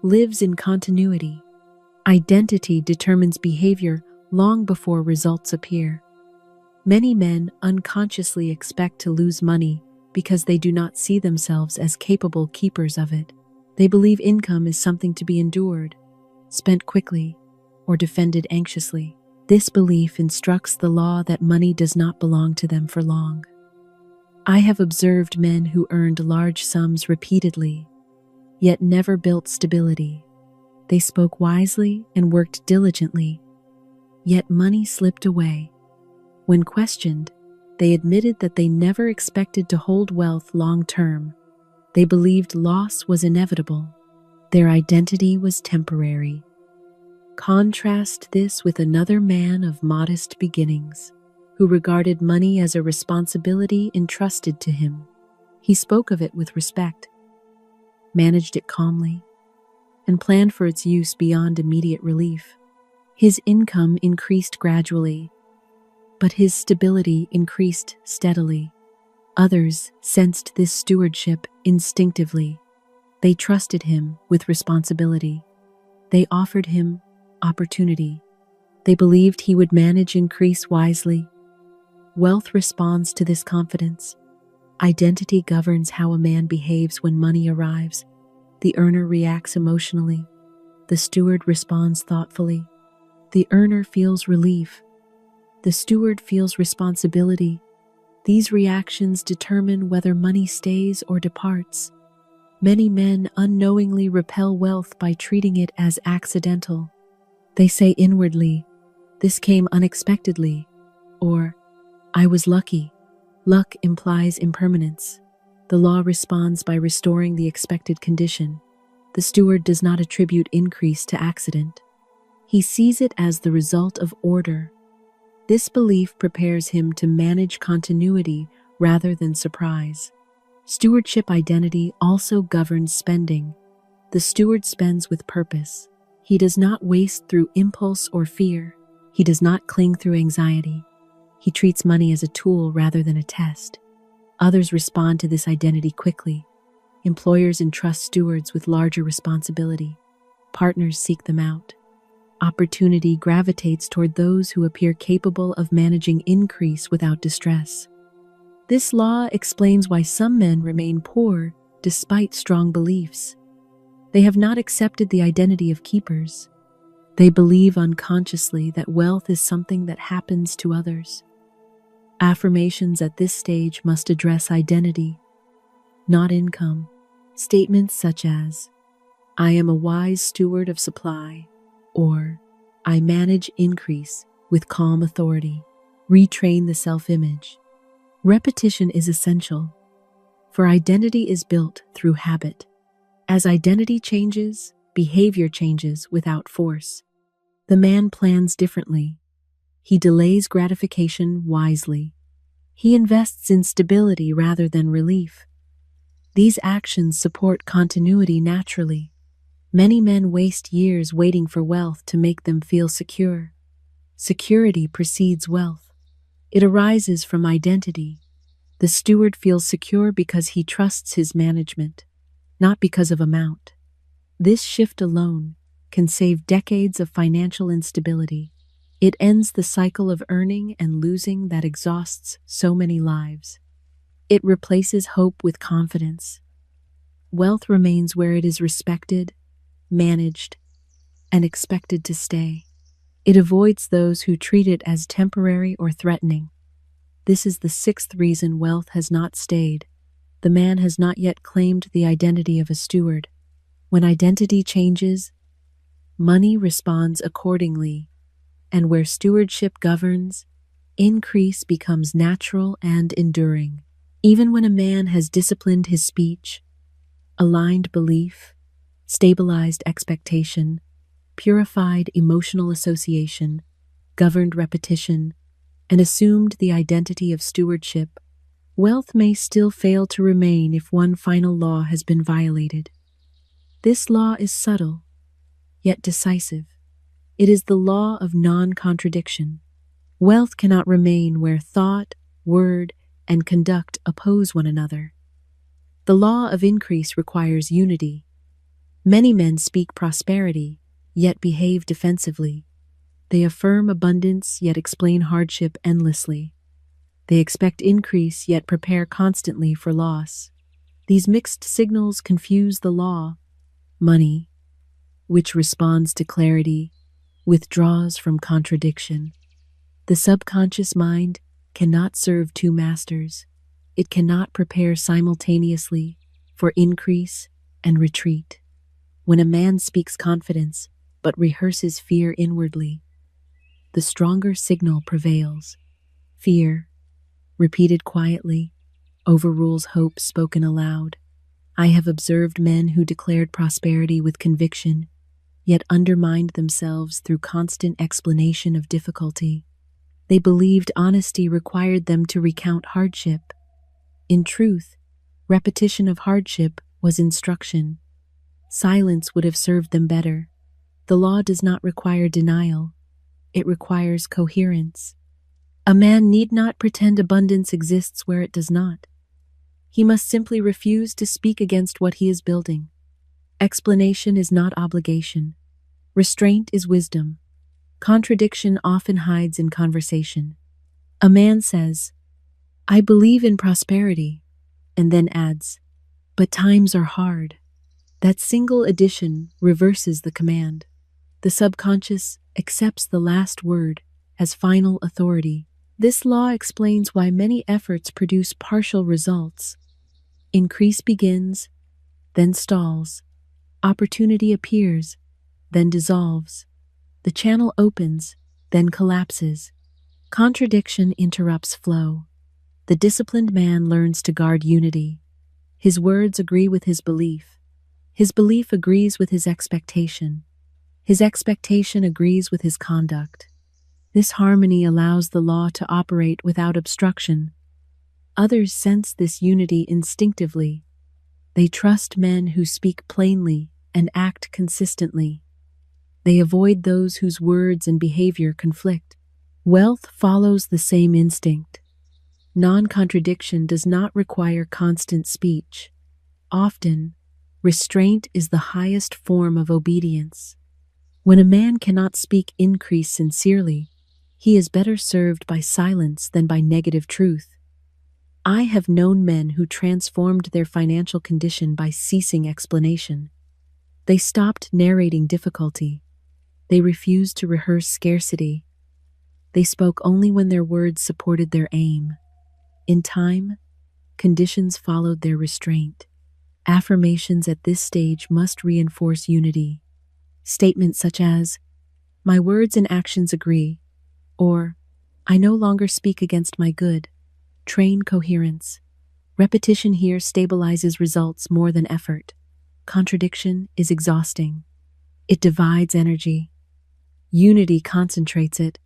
lives in continuity. Identity determines behavior long before results appear. Many men unconsciously expect to lose money because they do not see themselves as capable keepers of it. They believe income is something to be endured, spent quickly, or defended anxiously. This belief instructs the law that money does not belong to them for long. I have observed men who earned large sums repeatedly, yet never built stability. They spoke wisely and worked diligently, yet money slipped away. When questioned, they admitted that they never expected to hold wealth long term. They believed loss was inevitable. Their identity was temporary. Contrast this with another man of modest beginnings, who regarded money as a responsibility entrusted to him. He spoke of it with respect, managed it calmly, and planned for its use beyond immediate relief. His income increased gradually, but his stability increased steadily. Others sensed this stewardship instinctively. They trusted him with responsibility. They offered him opportunity. They believed he would manage increase wisely. Wealth responds to this confidence. Identity governs how a man behaves when money arrives. The earner reacts emotionally. The steward responds thoughtfully. The earner feels relief. The steward feels responsibility. These reactions determine whether money stays or departs. Many men unknowingly repel wealth by treating it as accidental. They say inwardly, "This came unexpectedly," or "I was lucky." Luck implies impermanence. The law responds by restoring the expected condition. The steward does not attribute increase to accident. He sees it as the result of order. This belief prepares him to manage continuity rather than surprise. Stewardship identity also governs spending. The steward spends with purpose. He does not waste through impulse or fear. He does not cling through anxiety. He treats money as a tool rather than a test. Others respond to this identity quickly. Employers entrust stewards with larger responsibility. Partners seek them out. Opportunity gravitates toward those who appear capable of managing increase without distress. This law explains why some men remain poor despite strong beliefs. They have not accepted the identity of keepers. They believe unconsciously that wealth is something that happens to others. Affirmations at this stage must address identity, not income. Statements such as, "I am a wise steward of supply," or "I manage increase with calm authority," retrain the self-image. Repetition is essential, for identity is built through habit. As identity changes, behavior changes without force. The man plans differently. He delays gratification wisely. He invests in stability rather than relief. These actions support continuity naturally. Many men waste years waiting for wealth to make them feel secure. Security precedes wealth. It arises from identity. The steward feels secure because he trusts his management, not because of amount. This shift alone can save decades of financial instability. It ends the cycle of earning and losing that exhausts so many lives. It replaces hope with confidence. Wealth remains where it is respected, managed, and expected to stay. It avoids those who treat it as temporary or threatening. This is the sixth reason wealth has not stayed. The man has not yet claimed the identity of a steward. When identity changes, money responds accordingly, and where stewardship governs, increase becomes natural and enduring. Even when a man has disciplined his speech, aligned belief, stabilized expectation, purified emotional association, governed repetition, and assumed the identity of stewardship, wealth may still fail to remain if one final law has been violated. This law is subtle, yet decisive. It is the law of non-contradiction. Wealth cannot remain where thought, word, and conduct oppose one another. The law of increase requires unity. Many men speak prosperity, yet behave defensively. They affirm abundance, yet explain hardship endlessly. They expect increase, yet prepare constantly for loss. These mixed signals confuse the law. Money, which responds to clarity, withdraws from contradiction. The subconscious mind cannot serve two masters. It cannot prepare simultaneously for increase and retreat. When a man speaks confidence, but rehearses fear inwardly, the stronger signal prevails. Fear, repeated quietly, overrules hope spoken aloud. I have observed men who declared prosperity with conviction, yet undermined themselves through constant explanation of difficulty. They believed honesty required them to recount hardship. In truth, repetition of hardship was instruction. Silence would have served them better. The law does not require denial. It requires coherence. A man need not pretend abundance exists where it does not. He must simply refuse to speak against what he is building. Explanation is not obligation. Restraint is wisdom. Contradiction often hides in conversation. A man says, I believe in prosperity, and then adds, but times are hard. That single addition reverses the command. The subconscious accepts the last word as final authority. This law explains why many efforts produce partial results. Increase begins, then stalls. Opportunity appears, then dissolves. The channel opens, then collapses. Contradiction interrupts flow. The disciplined man learns to guard unity. His words agree with his belief. His belief agrees with his expectation. His expectation agrees with his conduct. This harmony allows the law to operate without obstruction. Others sense this unity instinctively. They trust men who speak plainly and act consistently. They avoid those whose words and behavior conflict. Wealth follows the same instinct. Non-contradiction does not require constant speech. Often, restraint is the highest form of obedience. When a man cannot speak increase sincerely, he is better served by silence than by negative truth. I have known men who transformed their financial condition by ceasing explanation. They stopped narrating difficulty. They refused to rehearse scarcity. They spoke only when their words supported their aim. In time, conditions followed their restraint. Affirmations at this stage must reinforce unity. Statements such as, my words and actions agree, or I no longer speak against my good, train coherence. Repetition here stabilizes results more than effort. Contradiction is exhausting. It divides energy. Unity concentrates it.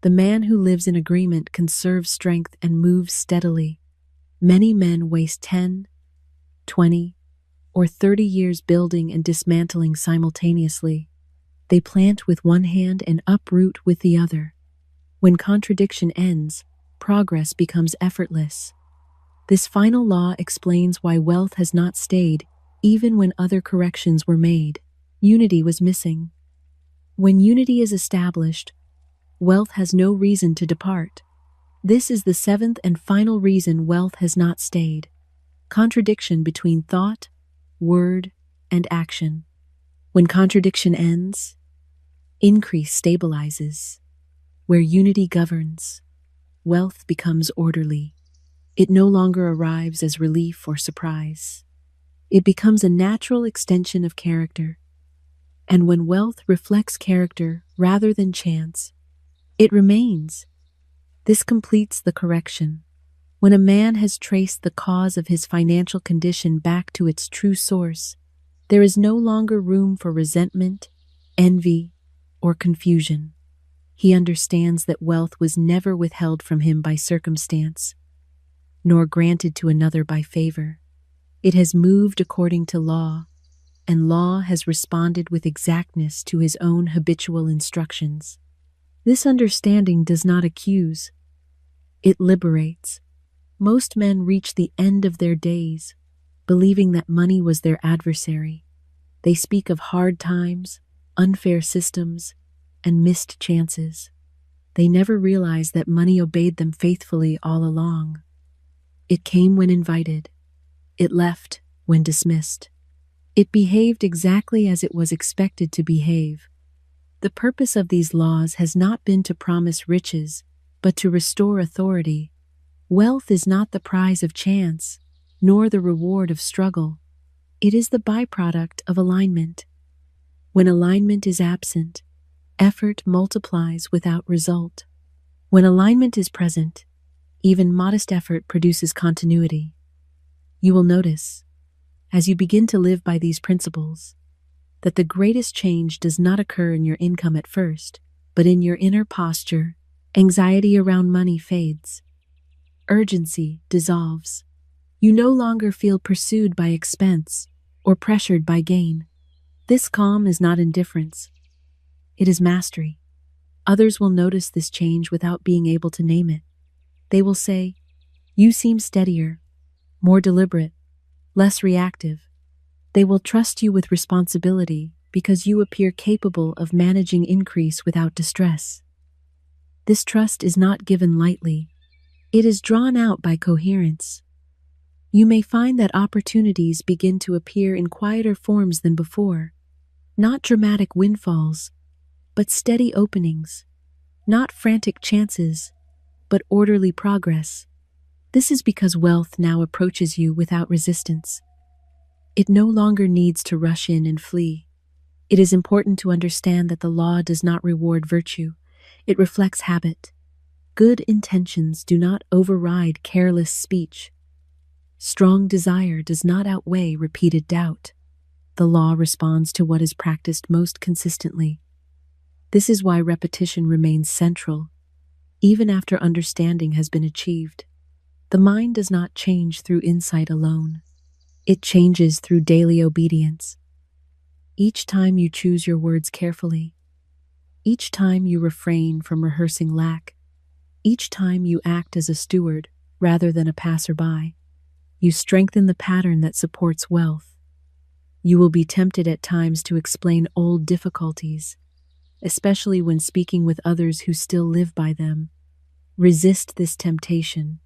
The man who lives in agreement conserves strength and moves steadily. Many men waste 10, 20, or 30 years building and dismantling simultaneously. They plant with one hand and uproot with the other. When contradiction ends, progress becomes effortless. This final law explains why wealth has not stayed, even when other corrections were made. Unity was missing. When unity is established, wealth has no reason to depart. This is the seventh and final reason wealth has not stayed. Contradiction between thought, word, and action. When contradiction ends, increase stabilizes. Where unity governs, wealth becomes orderly. It no longer arrives as relief or surprise. It becomes a natural extension of character. And when wealth reflects character rather than chance, it remains. This completes the correction. When a man has traced the cause of his financial condition back to its true source, there is no longer room for resentment, envy, or confusion. He understands that wealth was never withheld from him by circumstance, nor granted to another by favor. It has moved according to law, and law has responded with exactness to his own habitual instructions. This understanding does not accuse, it liberates. Most men reach the end of their days, believing that money was their adversary. They speak of hard times, unfair systems, and missed chances. They never realize that money obeyed them faithfully all along. It came when invited. It left when dismissed. It behaved exactly as it was expected to behave. The purpose of these laws has not been to promise riches, but to restore authority. Wealth is not the prize of chance, nor the reward of struggle. It is the byproduct of alignment. When alignment is absent, effort multiplies without result. When alignment is present, even modest effort produces continuity. You will notice, as you begin to live by these principles, that the greatest change does not occur in your income at first, but in your inner posture. Anxiety around money fades. Urgency dissolves. You no longer feel pursued by expense or pressured by gain. This calm is not indifference. It is mastery. Others will notice this change without being able to name it. They will say, "You seem steadier, more deliberate, less reactive." They will trust you with responsibility because you appear capable of managing increase without distress. This trust is not given lightly. It is drawn out by coherence. You may find that opportunities begin to appear in quieter forms than before, not dramatic windfalls, but steady openings, not frantic chances, but orderly progress. This is because wealth now approaches you without resistance. It no longer needs to rush in and flee. It is important to understand that the law does not reward virtue. It reflects habit. Good intentions do not override careless speech. Strong desire does not outweigh repeated doubt. The law responds to what is practiced most consistently. This is why repetition remains central, even after understanding has been achieved. The mind does not change through insight alone. It changes through daily obedience. Each time you choose your words carefully, each time you refrain from rehearsing lack, each time you act as a steward rather than a passerby, you strengthen the pattern that supports wealth. You will be tempted at times to explain old difficulties, especially when speaking with others who still live by them. Resist this temptation.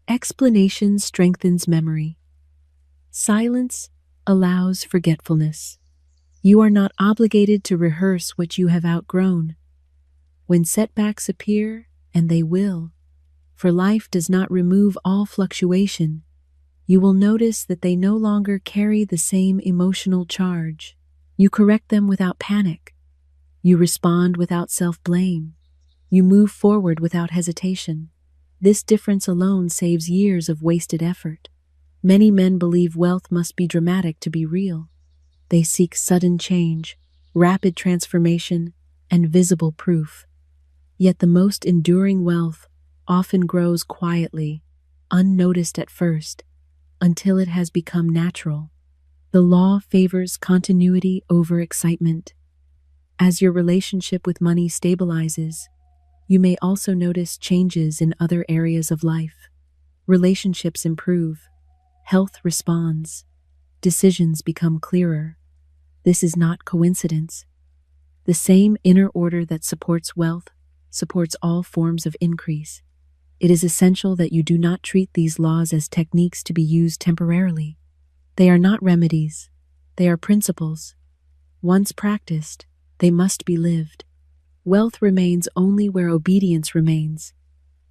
Explanation strengthens memory. Silence allows forgetfulness. You are not obligated to rehearse what you have outgrown. When setbacks appear, and they will, for life does not remove all fluctuation, you will notice that they no longer carry the same emotional charge. You correct them without panic. You respond without self-blame. You move forward without hesitation. This difference alone saves years of wasted effort. Many men believe wealth must be dramatic to be real. They seek sudden change, rapid transformation, and visible proof. Yet the most enduring wealth often grows quietly, unnoticed at first, until it has become natural. The law favors continuity over excitement. As your relationship with money stabilizes, you may also notice changes in other areas of life. Relationships improve, health responds, decisions become clearer. This is not coincidence. The same inner order that supports wealth supports all forms of increase. It is essential that you do not treat these laws as techniques to be used temporarily. They are not remedies. They are principles. Once practiced, they must be lived. Wealth remains only where obedience remains.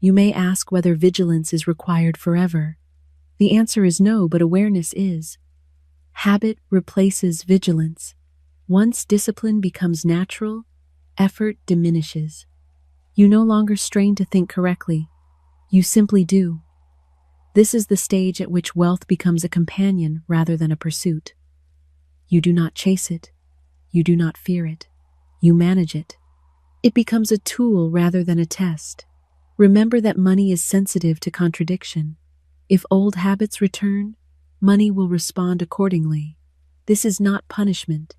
You may ask whether vigilance is required forever. The answer is no, but awareness is. Habit replaces vigilance. Once discipline becomes natural, effort diminishes. You no longer strain to think correctly. You simply do. This is the stage at which wealth becomes a companion rather than a pursuit. You do not chase it. You do not fear it. You manage it. It becomes a tool rather than a test. Remember that money is sensitive to contradiction. If old habits return, money will respond accordingly. This is not punishment.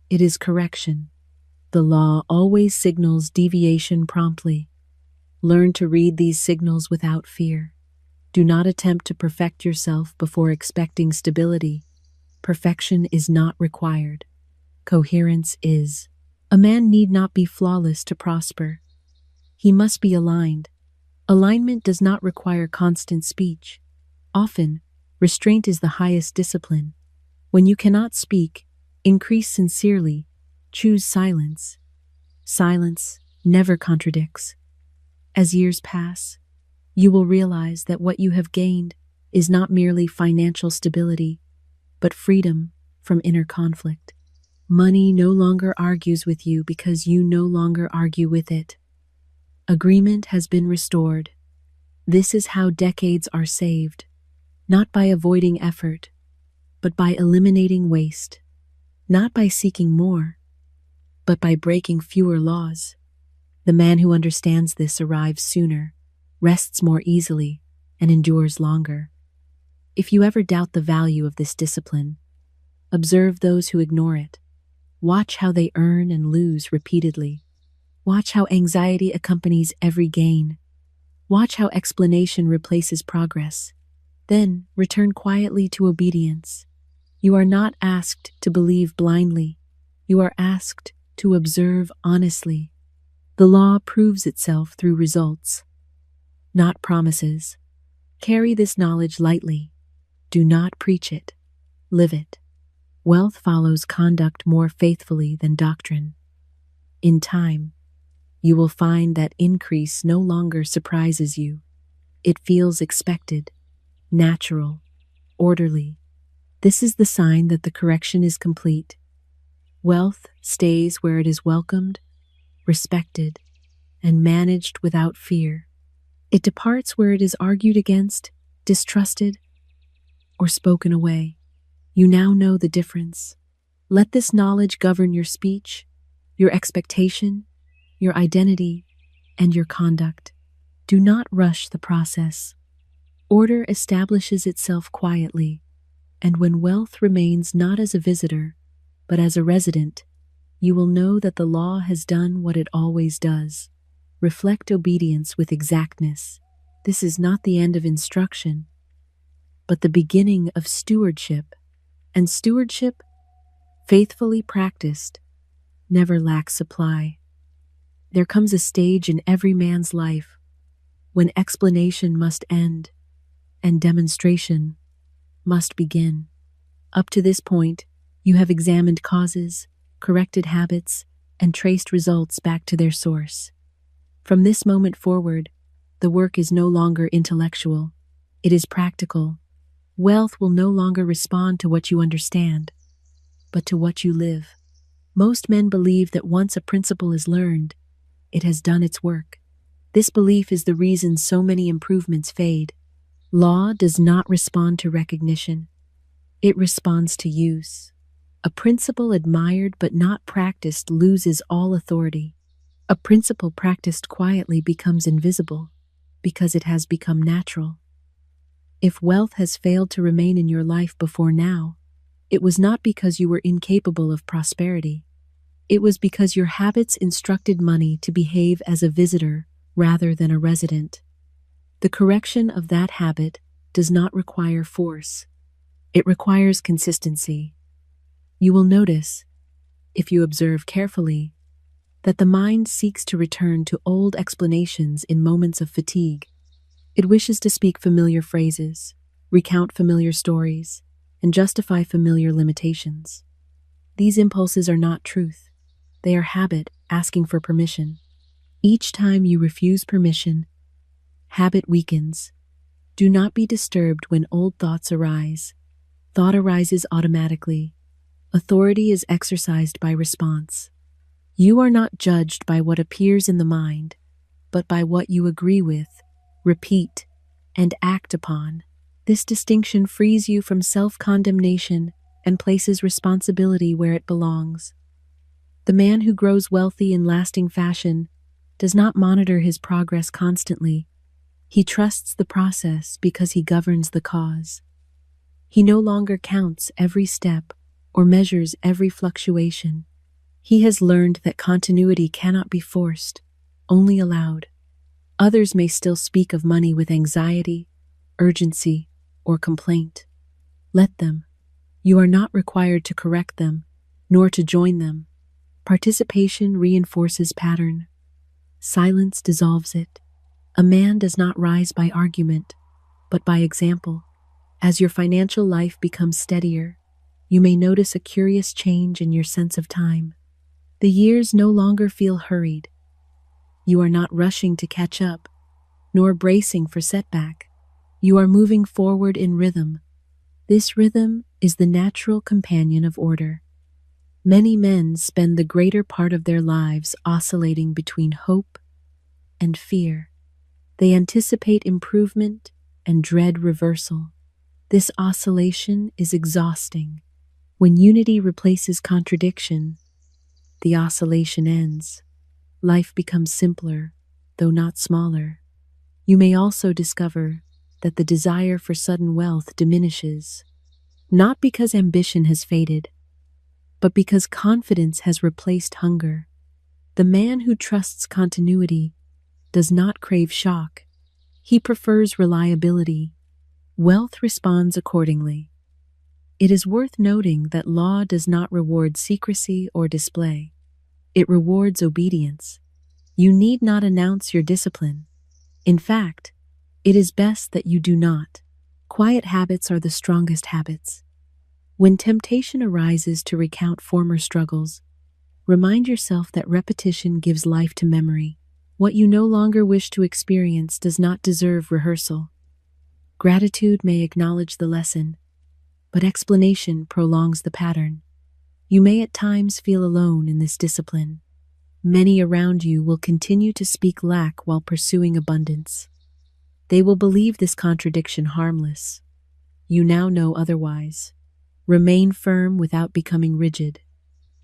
It is correction. The law always signals deviation promptly. Learn to read these signals without fear. Do not attempt to perfect yourself before expecting stability. Perfection is not required. Coherence is. A man need not be flawless to prosper. He must be aligned. Alignment does not require constant speech. Often, restraint is the highest discipline. When you cannot speak, increase sincerely. Choose silence. Silence never contradicts. As years pass, you will realize that what you have gained is not merely financial stability, but freedom from inner conflict. Money no longer argues with you because you no longer argue with it. Agreement has been restored. This is how decades are saved, not by avoiding effort, but by eliminating waste, not by seeking more, but by breaking fewer laws. The man who understands this arrives sooner, rests more easily, and endures longer. If you ever doubt the value of this discipline, observe those who ignore it. Watch how they earn and lose repeatedly. Watch how anxiety accompanies every gain. Watch how explanation replaces progress. Then return quietly to obedience. You are not asked to believe blindly. You are asked to observe honestly. The law proves itself through results, not promises. Carry this knowledge lightly. Do not preach it. Live it. Wealth follows conduct more faithfully than doctrine. In time, you will find that increase no longer surprises you. It feels expected, natural, orderly. This is the sign that the correction is complete. Wealth stays where it is welcomed, respected, and managed without fear. It departs where it is argued against, distrusted, or spoken away. You now know the difference. Let this knowledge govern your speech, your expectation, your identity, and your conduct. Do not rush the process. Order establishes itself quietly, and when wealth remains not as a visitor, but as a resident, you will know that the law has done what it always does. Reflect obedience with exactness. This is not the end of instruction, but the beginning of stewardship. And stewardship, faithfully practiced, never lacks supply. There comes a stage in every man's life when explanation must end and demonstration must begin. Up to this point, you have examined causes, corrected habits, and traced results back to their source. From this moment forward, the work is no longer intellectual. It is practical. Wealth will no longer respond to what you understand, but to what you live. Most men believe that once a principle is learned, it has done its work. This belief is the reason so many improvements fade. Law does not respond to recognition. It responds to use. A principle admired but not practiced loses all authority. A principle practiced quietly becomes invisible because it has become natural. If wealth has failed to remain in your life before now, it was not because you were incapable of prosperity. It was because your habits instructed money to behave as a visitor rather than a resident. The correction of that habit does not require force. It requires consistency. You will notice, if you observe carefully, that the mind seeks to return to old explanations in moments of fatigue. It wishes to speak familiar phrases, recount familiar stories, and justify familiar limitations. These impulses are not truth. They are habit asking for permission. Each time you refuse permission, habit weakens. Do not be disturbed when old thoughts arise. Thought arises automatically. Authority is exercised by response. You are not judged by what appears in the mind, but by what you agree with, repeat, and act upon. This distinction frees you from self-condemnation and places responsibility where it belongs. The man who grows wealthy in lasting fashion does not monitor his progress constantly. He trusts the process because he governs the cause. He no longer counts every step or measures every fluctuation. He has learned that continuity cannot be forced, only allowed. Others may still speak of money with anxiety, urgency, or complaint. Let them. You are not required to correct them, nor to join them. Participation reinforces pattern. Silence dissolves it. A man does not rise by argument, but by example. As your financial life becomes steadier, you may notice a curious change in your sense of time. The years no longer feel hurried. You are not rushing to catch up, nor bracing for setback. You are moving forward in rhythm. This rhythm is the natural companion of order. Many men spend the greater part of their lives oscillating between hope and fear. They anticipate improvement and dread reversal. This oscillation is exhausting. When unity replaces contradiction, the oscillation ends. Life becomes simpler, though not smaller. You may also discover that the desire for sudden wealth diminishes, not because ambition has faded, but because confidence has replaced hunger. The man who trusts continuity does not crave shock. He prefers reliability. Wealth responds accordingly. It is worth noting that law does not reward secrecy or display. It rewards obedience. You need not announce your discipline. In fact, it is best that you do not. Quiet habits are the strongest habits. When temptation arises to recount former struggles, remind yourself that repetition gives life to memory. What you no longer wish to experience does not deserve rehearsal. Gratitude may acknowledge the lesson, but explanation prolongs the pattern. You may at times feel alone in this discipline. Many around you will continue to speak lack while pursuing abundance. They will believe this contradiction harmless. You now know otherwise. Remain firm without becoming rigid.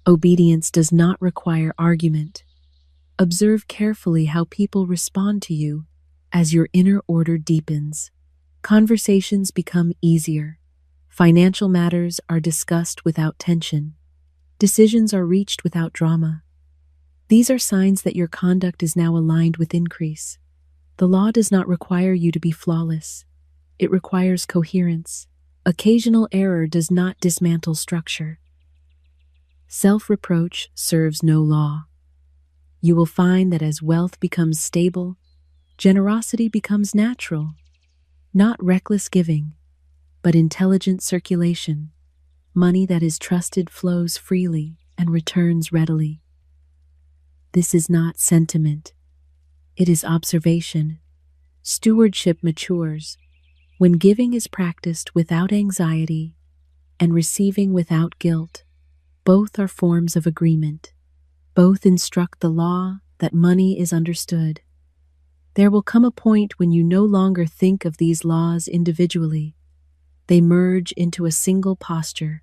Obedience does not require argument. Observe carefully how people respond to you as your inner order deepens. Conversations become easier. Financial matters are discussed without tension. Decisions are reached without drama. These are signs that your conduct is now aligned with increase. The law does not require you to be flawless. It requires coherence. Occasional error does not dismantle structure. Self-reproach serves no law. You will find that as wealth becomes stable, generosity becomes natural. Not reckless giving, but intelligent circulation. Money that is trusted flows freely and returns readily. This is not sentiment. It is observation. Stewardship matures when giving is practiced without anxiety and receiving without guilt. Both are forms of agreement. Both instruct the law that money is understood. There will come a point when you no longer think of these laws individually. They merge into a single posture.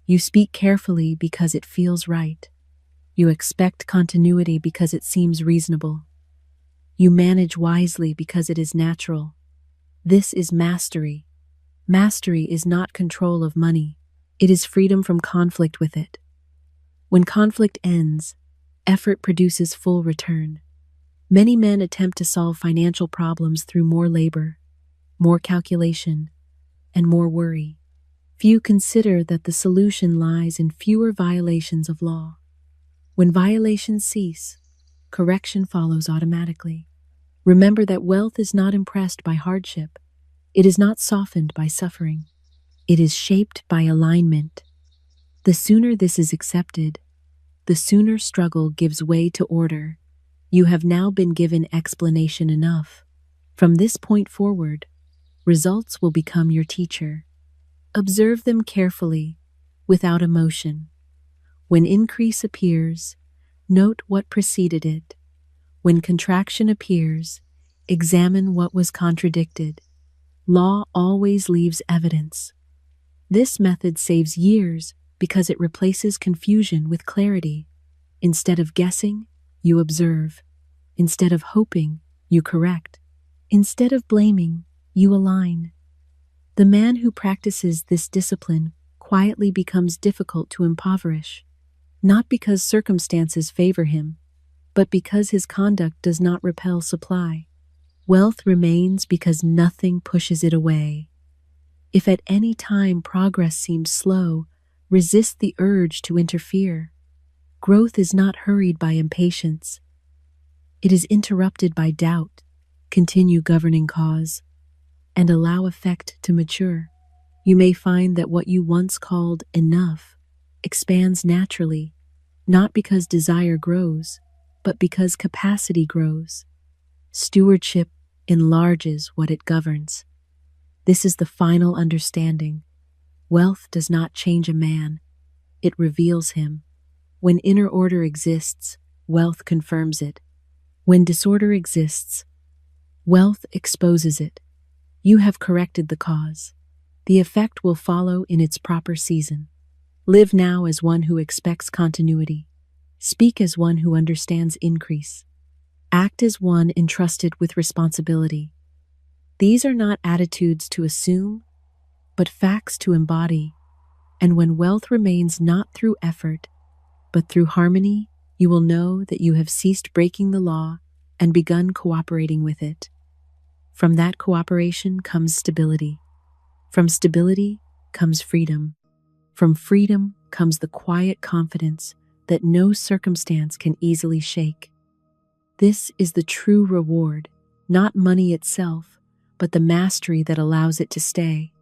You speak carefully because it feels right. You expect continuity because it seems reasonable. You manage wisely because it is natural. This is mastery. Mastery is not control of money. It is freedom from conflict with it. When conflict ends, effort produces full return. Many men attempt to solve financial problems through more labor, more calculation, and more worry. Few consider that the solution lies in fewer violations of law. When violations cease, correction follows automatically. Remember that wealth is not impressed by hardship. It is not softened by suffering. It is shaped by alignment. The sooner this is accepted, the sooner struggle gives way to order. You have now been given explanation enough. From this point forward, results will become your teacher. Observe them carefully, without emotion. When increase appears, note what preceded it. When contraction appears, examine what was contradicted. Law always leaves evidence. This method saves years because it replaces confusion with clarity. Instead of guessing, you observe. Instead of hoping, you correct. Instead of blaming, you align. The man who practices this discipline quietly becomes difficult to impoverish, not because circumstances favor him, but because his conduct does not repel supply. Wealth remains because nothing pushes it away. If at any time progress seems slow, resist the urge to interfere. Growth is not hurried by impatience. It is interrupted by doubt. Continue governing cause and allow effect to mature. You may find that what you once called enough expands naturally, not because desire grows, but because capacity grows. Stewardship enlarges what it governs. This is the final understanding. Wealth does not change a man, it reveals him. When inner order exists, wealth confirms it. When disorder exists, wealth exposes it. You have corrected the cause. The effect will follow in its proper season. Live now as one who expects continuity. Speak as one who understands increase. Act as one entrusted with responsibility. These are not attitudes to assume, but facts to embody. And when wealth remains not through effort, but through harmony, you will know that you have ceased breaking the law and begun cooperating with it. From that cooperation comes stability. From stability comes freedom. From freedom comes the quiet confidence that no circumstance can easily shake. This is the true reward, not money itself, but the mastery that allows it to stay.